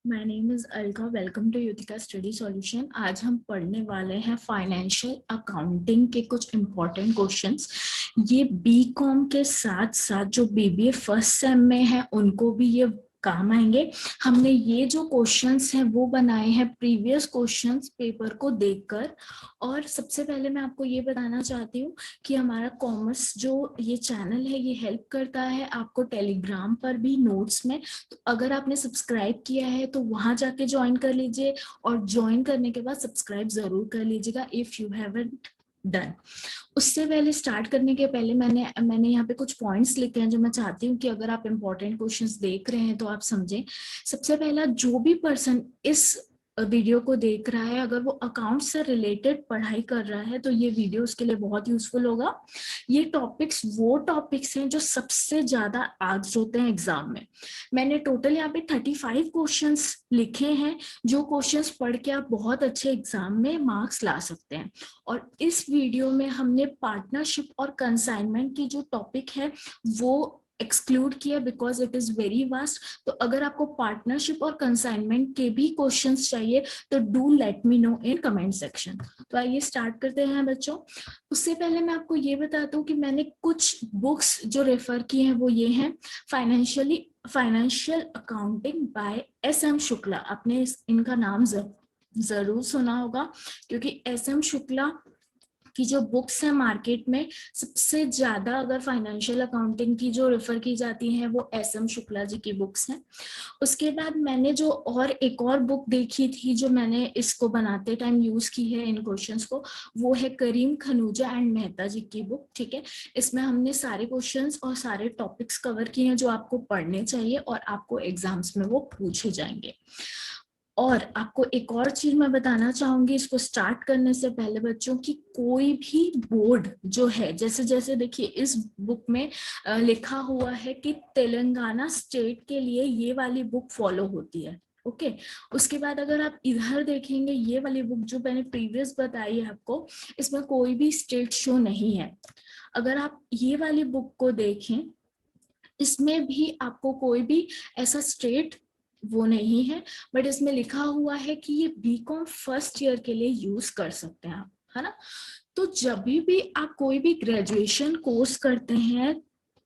My name is Alka. Welcome to Yutika study solution. आज हम पढ़ने वाले हैं फाइनेंशियल अकाउंटिंग के कुछ इम्पोर्टेंट क्वेश्चंस। ये बीकॉम के साथ साथ जो बीबीए फर्स्ट सेम में है उनको भी ये काम आएंगे। हमने ये जो क्वेश्चंस हैं वो बनाए हैं प्रीवियस क्वेश्चंस पेपर को देखकर। और सबसे पहले मैं आपको ये बताना चाहती हूँ कि हमारा कॉमर्स जो ये चैनल है ये हेल्प करता है आपको टेलीग्राम पर भी नोट्स में। तो अगर आपने सब्सक्राइब किया है तो वहां जाके ज्वाइन कर लीजिए और ज्वाइन करने के बाद सब्सक्राइब जरूर कर लीजिएगा इफ यू हैवंट डन। उससे पहले स्टार्ट करने के पहले मैंने यहाँ पे कुछ पॉइंट्स लिखे हैं जो मैं चाहती हूँ कि अगर आप इंपॉर्टेंट क्वेश्चंस देख रहे हैं तो आप समझें। सबसे पहला, जो भी पर्सन इस वीडियो को देख रहा है अगर वो अकाउंट से रिलेटेड पढ़ाई कर रहा है तो ये वीडियो उसके लिए बहुत यूजफुल होगा। ये टॉपिक्स वो टॉपिक्स हैं जो सबसे ज्यादा आस्क्ड होते हैं एग्जाम में। मैंने टोटल यहाँ पे 35 क्वेश्चंस लिखे हैं जो क्वेश्चंस पढ़ के आप बहुत अच्छे एग्जाम में मार्क्स ला सकते हैं। और इस वीडियो में हमने पार्टनरशिप और कंसाइनमेंट की जो टॉपिक है वो एक्सक्लूड किया because it is very vast. तो अगर आपको पार्टनरशिप और कंसाइनमेंट के भी क्वेश्चंस चाहिए तो do let me know in comment section. तो आइए स्टार्ट करते हैं बच्चों। उससे पहले मैं आपको ये बताता हूँ कि मैंने कुछ बुक्स जो रेफर की हैं वो ये हैं। Financial accounting by SM Shukla. आपने इनका नाम जरूर सुना होगा क्योंकि SM शुक्ला की जो बुक्स है मार्केट में सबसे ज्यादा अगर फाइनेंशियल अकाउंटिंग की जो रेफर की जाती हैं वो SM शुक्ला जी की बुक्स हैं। उसके बाद मैंने जो एक और बुक देखी थी जो मैंने इसको बनाते टाइम यूज की है इन क्वेश्चंस को, वो है करीम खनूजा एंड मेहता जी की बुक। ठीक है, इसमें हमने सारे क्वेश्चंस और सारे टॉपिक्स कवर किए हैं जो आपको पढ़ने चाहिए और आपको एग्जाम्स में वो पूछे जाएंगे। और आपको एक और चीज मैं बताना चाहूंगी इसको स्टार्ट करने से पहले बच्चों की, कोई भी बोर्ड जो है, जैसे जैसे देखिए इस बुक में लिखा हुआ है कि तेलंगाना स्टेट के लिए ये वाली बुक फॉलो होती है। ओके, उसके बाद अगर आप इधर देखेंगे ये वाली बुक जो मैंने प्रीवियस बताई है आपको, इसमें कोई भी स्टेट शो नहीं है। अगर आप ये वाली बुक को देखें इसमें भी आपको कोई भी ऐसा स्टेट वो नहीं है, बट इसमें लिखा हुआ है कि ये बीकॉम फर्स्ट ईयर के लिए यूज कर सकते हैं आप, है ना। तो जब भी आप कोई भी ग्रेजुएशन कोर्स करते हैं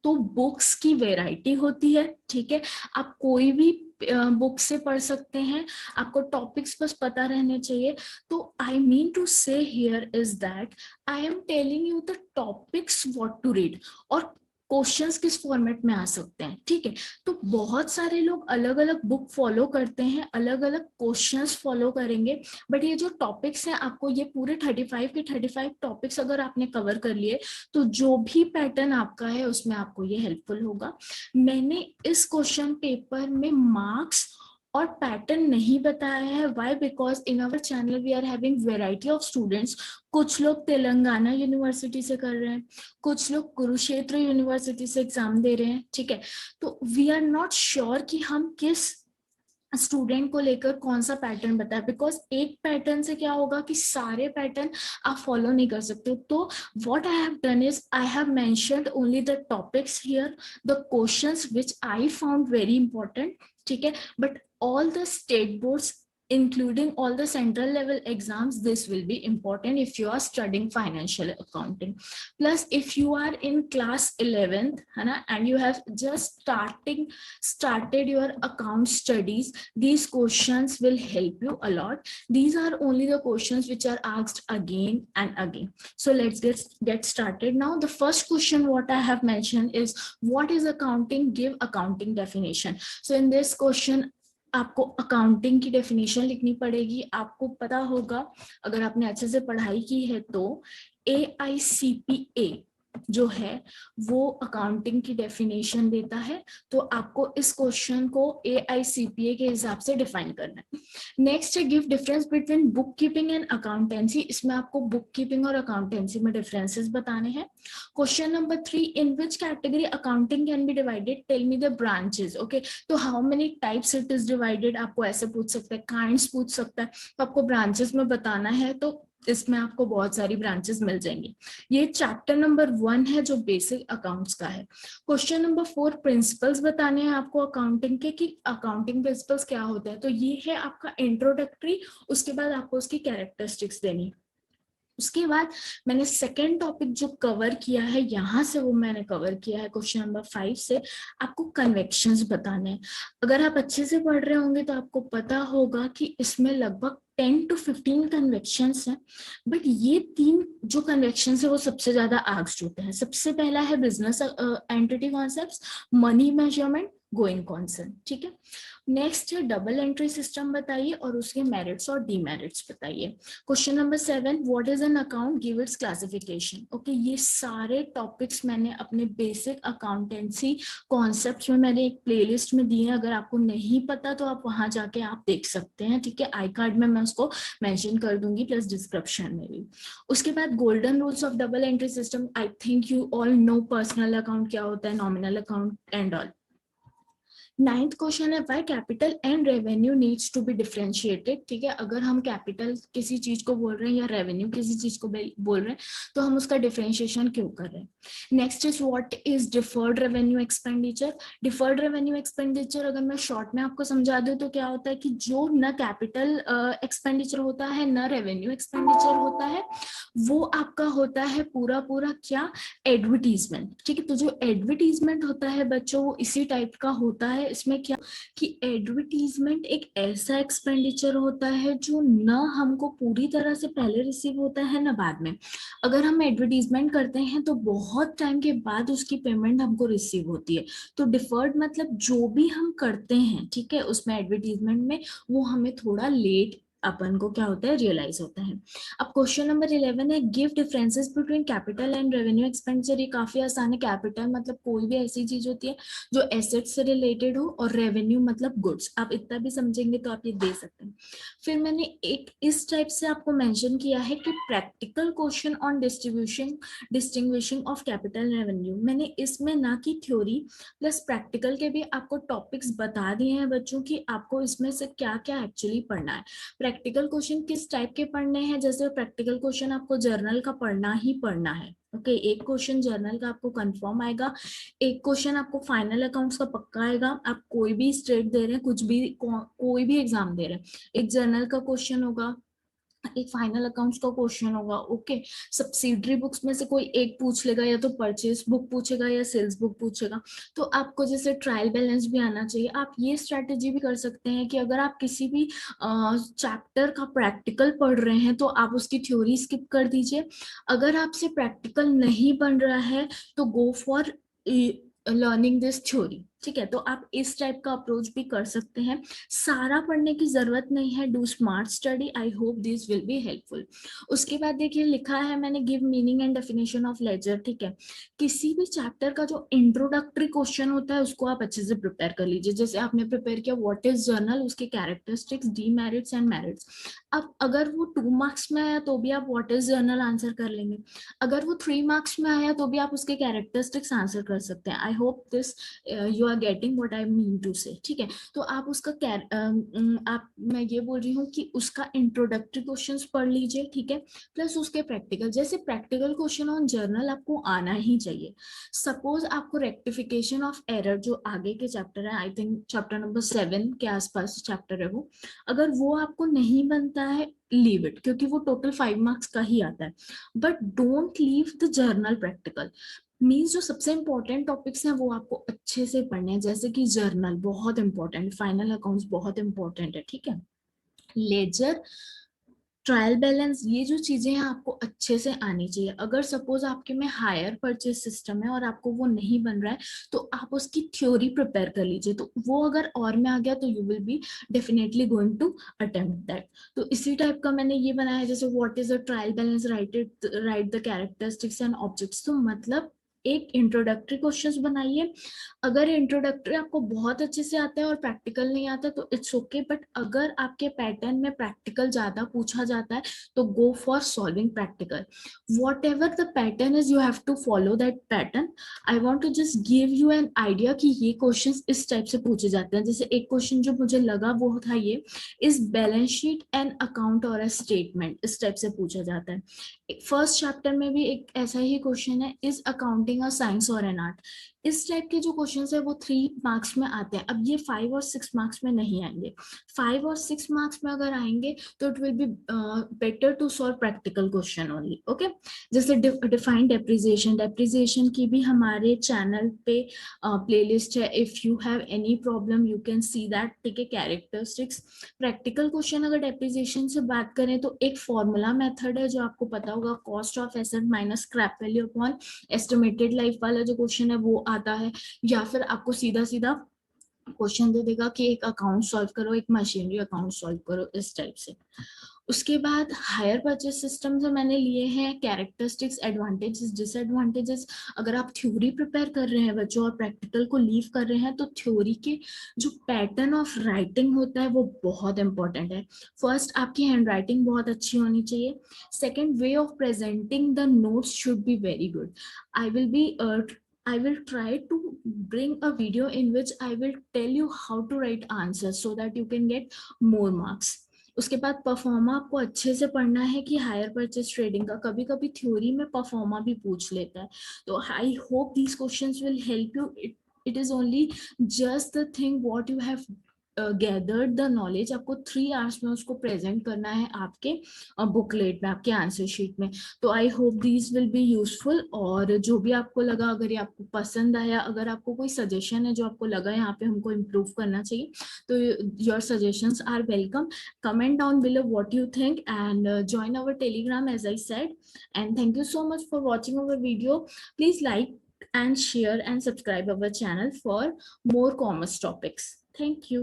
तो बुक्स की वैरायटी होती है। ठीक है, आप कोई भी बुक से पढ़ सकते हैं, आपको टॉपिक्स बस पता रहने चाहिए। तो I mean to say here is that I am telling you the topics what to read और क्वेश्चंस किस फॉर्मेट में आ सकते हैं। ठीक है, तो बहुत सारे लोग अलग अलग बुक फॉलो करते हैं, अलग अलग क्वेश्चंस फॉलो करेंगे, बट ये जो टॉपिक्स हैं आपको ये पूरे 35 के 35 टॉपिक्स अगर आपने कवर कर लिए तो जो भी पैटर्न आपका है उसमें आपको ये हेल्पफुल होगा। मैंने इस क्वेश्चन पेपर में मार्क्स और पैटर्न नहीं बताया है। Why? Because in our channel we are having variety of students. कुछ लोग तेलंगाना यूनिवर्सिटी से कर रहे हैं, कुछ लोग कुरुक्षेत्र यूनिवर्सिटी से एग्जाम दे रहे हैं। ठीक है, तो वी आर नॉट श्योर कि हम किस स्टूडेंट को लेकर कौन सा पैटर्न बताए, बिकॉज एक पैटर्न से क्या होगा कि सारे पैटर्न आप फॉलो नहीं कर सकते। तो what I have done is I have mentioned only the topics here, the questions which I found very important. ठीक है, but all the state boards including all the central level exams, this will be important if you are studying financial accounting. Plus if you are in class 11th है ना and you have just started your account studies, these questions will help you a lot. These are only the questions which are asked again and again. So let's get started now. The first question what I have mentioned is what is accounting? Give accounting definition. So in this question आपको accounting की definition लिखनी पड़ेगी। आपको पता होगा अगर आपने अच्छे से पढ़ाई की है तो AICPA जो है वो अकाउंटिंग की डेफिनेशन देता है। तो आपको इस क्वेश्चन को AICPA के हिसाब से डिफाइन करना है। नेक्स्ट है give difference between book keeping and accountancy. इसमें आपको बुक कीपिंग और अकाउंटेंसी में डिफरेंसेस बताने हैं। Question number 3, in which category accounting can be divided, tell me the branches. Okay, तो how many types it is divided, आपको ऐसे पूछ सकता है, काइंड्स पूछ सकता है, तो आपको ब्रांचेस में बताना है। तो इसमें आपको बहुत सारी ब्रांचेस मिल जाएंगी। ये चैप्टर नंबर 1 है जो बेसिक अकाउंट्स का है। क्वेश्चन नंबर 4 प्रिंसिपल्स बताने हैं आपको अकाउंटिंग के कि अकाउंटिंग प्रिंसिपल्स क्या होता है। तो ये है आपका इंट्रोडक्टरी, उसके बाद आपको उसकी कैरेक्टरिस्टिक्स देनी है। उसके बाद मैंने सेकेंड टॉपिक जो कवर किया है यहाँ से, वो मैंने कवर किया है क्वेश्चन नंबर 5 से। आपको कन्वेक्शंस बताने हैं। अगर आप अच्छे से पढ़ रहे होंगे तो आपको पता होगा कि इसमें लगभग 10 to 15 कन्वेक्शंस हैं, बट ये 3 जो कन्वेक्शंस है वो सबसे ज्यादा आस्क्ड होते हैं। सबसे पहला है business entity concepts, money measurement, going concept, ठीक है। नेक्स्ट है डबल एंट्री सिस्टम बताइए और उसके मेरिट्स और डीमेरिट्स बताइए। Question number 7 what is an account, give its classification. Okay, ये सारे टॉपिक्स मैंने अपने बेसिक अकाउंटेंसी कॉन्सेप्ट्स में मैंने एक प्लेलिस्ट में दी है। अगर आपको नहीं पता तो आप वहां जाके आप देख सकते हैं, ठीक है। आई कार्ड में मैं उसको मेंशन कर दूंगी प्लस डिस्क्रिप्शन में भी। उसके बाद golden rules of double entry system, I think you all know personal account क्या होता है, nominal account and all. 9th question है why capital and revenue needs to be differentiated, ठीक है। अगर हम कैपिटल किसी चीज को बोल रहे हैं या रेवेन्यू किसी चीज को बोल रहे हैं तो हम उसका डिफरेंशिएशन क्यों कर रहे हैं। Next is what is deferred revenue expenditure. Deferred revenue expenditure अगर मैं शॉर्ट में आपको समझा दूं तो क्या होता है कि जो न कैपिटल एक्सपेंडिचर होता है न रेवेन्यू एक्सपेंडिचर होता है, वो आपका होता है पूरा पूरा क्या, एडवर्टीजमेंट, ठीक है। तो जो एडवर्टीजमेंट होता है बच्चों वो इसी टाइप का होता है। इसमें क्या कि एडवर्टीजमेंट एक ऐसा एक्सपेंडिचर होता है जो न हमको पूरी तरह से पहले रिसीव होता है न बाद में। अगर हम एडवर्टीजमेंट करते हैं तो बहुत टाइम के बाद उसकी पेमेंट हमको रिसीव होती है। तो डिफर्ड मतलब जो भी हम करते हैं, ठीक है, उसमें एडवर्टीजमेंट में वो हमें थोड़ा लेट अपन को क्या होता है, रियलाइज होता है। अब क्वेश्चन नंबर 11 है give differences between capital and revenue expenditure. ये काफी आसान है। कैपिटल मतलब कोई भी ऐसी चीज होती है जो एसेट से रिलेटेड हो, और रेवेन्यू मतलब गुड्स। आप इतना भी समझेंगे तो आप ये दे सकते हैं। फिर मैंने एक इस टाइप से आपको मेंशन किया है कि practical question on distinguishing of capital revenue. मैंने इसमें ना की थ्योरी प्लस प्रैक्टिकल के भी आपको टॉपिक्स बता दिए हैं बच्चों की आपको इसमें से क्या क्या एक्चुअली पढ़ना है। प्रैक्टिकल क्वेश्चन किस टाइप के पढ़ने हैं, जैसे प्रैक्टिकल क्वेश्चन आपको जर्नल का पढ़ना ही पढ़ना है। ओके, एक क्वेश्चन जर्नल का आपको कंफर्म आएगा, एक क्वेश्चन आपको फाइनल अकाउंट्स का पक्का आएगा। आप कोई भी स्टेट दे रहे हैं, कुछ भी कोई भी एग्जाम दे रहे हैं, एक जर्नल का क्वेश्चन होगा, एक फाइनल अकाउंट्स का क्वेश्चन होगा। ओके, सब्सिडरी बुक्स में से कोई एक पूछ लेगा, या तो परचेज बुक पूछेगा या सेल्स बुक पूछेगा। तो आपको जैसे ट्रायल बैलेंस भी आना चाहिए। आप ये स्ट्रैटेजी भी कर सकते हैं कि अगर आप किसी भी चैप्टर का प्रैक्टिकल पढ़ रहे हैं तो आप उसकी थ्योरी स्किप कर दीजिए। अगर आपसे प्रैक्टिकल नहीं बन रहा है तो go for learning this theory, ठीक है। तो आप इस टाइप का अप्रोच भी कर सकते हैं। सारा पढ़ने की जरूरत नहीं है, do smart study, I hope this will be helpful. उसके बाद देखिए लिखा है मैंने give meaning and definition of ledger, ठीक है। किसी भी चैप्टर का जो इंट्रोडक्टरी क्वेश्चन होता है उसको आप अच्छे से प्रिपेयर कर लीजिए। जैसे आपने प्रिपेयर किया व्हाट इज जर्नल, उसके कैरेक्टरिस्टिक्स, डीमेरिट्स एंड मेरिट्स। अब अगर वो 2 मार्क्स में आया तो भी आप व्हाट इज जर्नल आंसर कर लेंगे। अगर वो 3 मार्क्स में आया तो भी आप उसके कैरेक्टरिस्टिक्स आंसर कर सकते हैं। I hope this you are getting what I mean to say, ठीक है। तो आप उसका आप मैं ये बोल रही हूँ कि उसका इंट्रोडक्टरी क्वेश्चंस पढ़ लीजिए, ठीक है, प्लस उसके प्रैक्टिकल। जैसे प्रैक्टिकल क्वेश्चन ऑन जर्नल आपको आना ही चाहिए। सपोज आपको रेक्टिफिकेशन ऑफ एरर जो आगे के चैप्टर है, आई थिंक चैप्टर नंबर 7 के आसपास चैप्टर है वो, अगर वो आपको नहीं बनता है लीव इट, क्योंकि वो टोटल 5 मार्क्स का ही आता है। But don't leave the journal practical. Means जो सबसे इंपॉर्टेंट टॉपिक्स हैं वो आपको अच्छे से पढ़ने हैं, जैसे कि जर्नल बहुत इंपॉर्टेंट, फाइनल अकाउंट्स बहुत इंपॉर्टेंट है, ठीक है। लेजर, ट्रायल बैलेंस, ये जो चीजें हैं आपको अच्छे से आनी चाहिए। अगर सपोज आपके में हायर परचेज सिस्टम है और आपको वो नहीं बन रहा है तो आप उसकी थ्योरी प्रिपेयर कर लीजिए। तो वो अगर और में आ गया तो you will be definitely going to attempt that. तो इसी टाइप का मैंने ये बनाया, जैसे what is a trial balance, write the characteristics and objects. तो मतलब एक इंट्रोडक्टरी क्वेश्चंस बनाइए। अगर इंट्रोडक्टरी आपको बहुत अच्छे से आता है और प्रैक्टिकल नहीं आता तो इट्स ओके, बट अगर आपके पैटर्न में प्रैक्टिकल ज्यादा पूछा जाता है तो go for solving practical. Whatever the pattern is, you have to follow that pattern. I want to just give you an idea कि ये क्वेश्चन इस टाइप से पूछे जाते हैं। जैसे एक क्वेश्चन जो मुझे लगा वो था ये, is balance sheet an account और अ स्टेटमेंट, इस टाइप से पूछा जाता है। फर्स्ट चैप्टर में भी एक ऐसा ही क्वेश्चन है, इज अकाउंटिंग अ साइंस और एन आर्ट। इस टाइप के जो क्वेश्चंस है वो 3 मार्क्स में आते हैं। अब ये 5 और 6 मार्क्स में नहीं आएंगे। 5 और 6 मार्क्स में अगर आएंगे तो it will be better to solve practical question only. Okay, जैसे डिफाइंड डेप्रिसिएशन, डेप्रिसिएशन की भी हमारे चैनल पे प्लेलिस्ट है। If you have any problem you can see that. ठीक है, कैरेक्टरिस्टिक्स, प्रैक्टिकल क्वेश्चन अगर डेप्रिसिएशन से बात करें तो एक फॉर्मूला मेथड है जो आपको पता होगा, cost of asset minus scrap value upon estimated life वाला जो क्वेश्चन है वो आता है। या फिर आपको सीधा सीधा क्वेश्चन दे देगा कि एक अकाउंट सॉल्व करो, एक मशीनरी अकाउंट सॉल्व करो, इस टाइप से। उसके बाद हायर परचेस सिस्टम से मैंने लिए हैं कैरेक्टरिस्टिक्स, एडवांटेजेस, डिसएडवांटेजेस। अगर आप थ्योरी प्रिपेयर कर रहे हैं बच्चों और प्रैक्टिकल को लीव कर रहे हैं तो थ्योरी के जो पैटर्न ऑफ राइटिंग होता है वो बहुत इंपॉर्टेंट है। फर्स्ट, आपकी हैंड राइटिंग बहुत अच्छी होनी चाहिए। Second, way of presenting the notes should be very good. I will try to bring a video in which I will tell you how to write answers so that you can get more marks. उसके बाद pro forma आपको अच्छे से पढ़ना है कि hire purchase trading का कभी कभी थ्योरी में परफॉर्मा भी पूछ लेता है। तो I hope these questions will help you. It is only just the thing what you have gathered the knowledge. आपको 3 आवर्स में उसको प्रेजेंट करना है आपके बुकलेट में, आपके आंसर शीट में। तो I hope these will be useful. और जो भी आपको लगा, अगर ये आपको पसंद आया, अगर आपको कोई सजेशन है जो आपको लगा यहाँ पे हमको इम्प्रूव करना चाहिए, तो your suggestions are welcome. Comment down below what you think and join our Telegram as I said. And thank you so much for watching our video. Please like and share and subscribe our channel for more commerce topics. Thank you.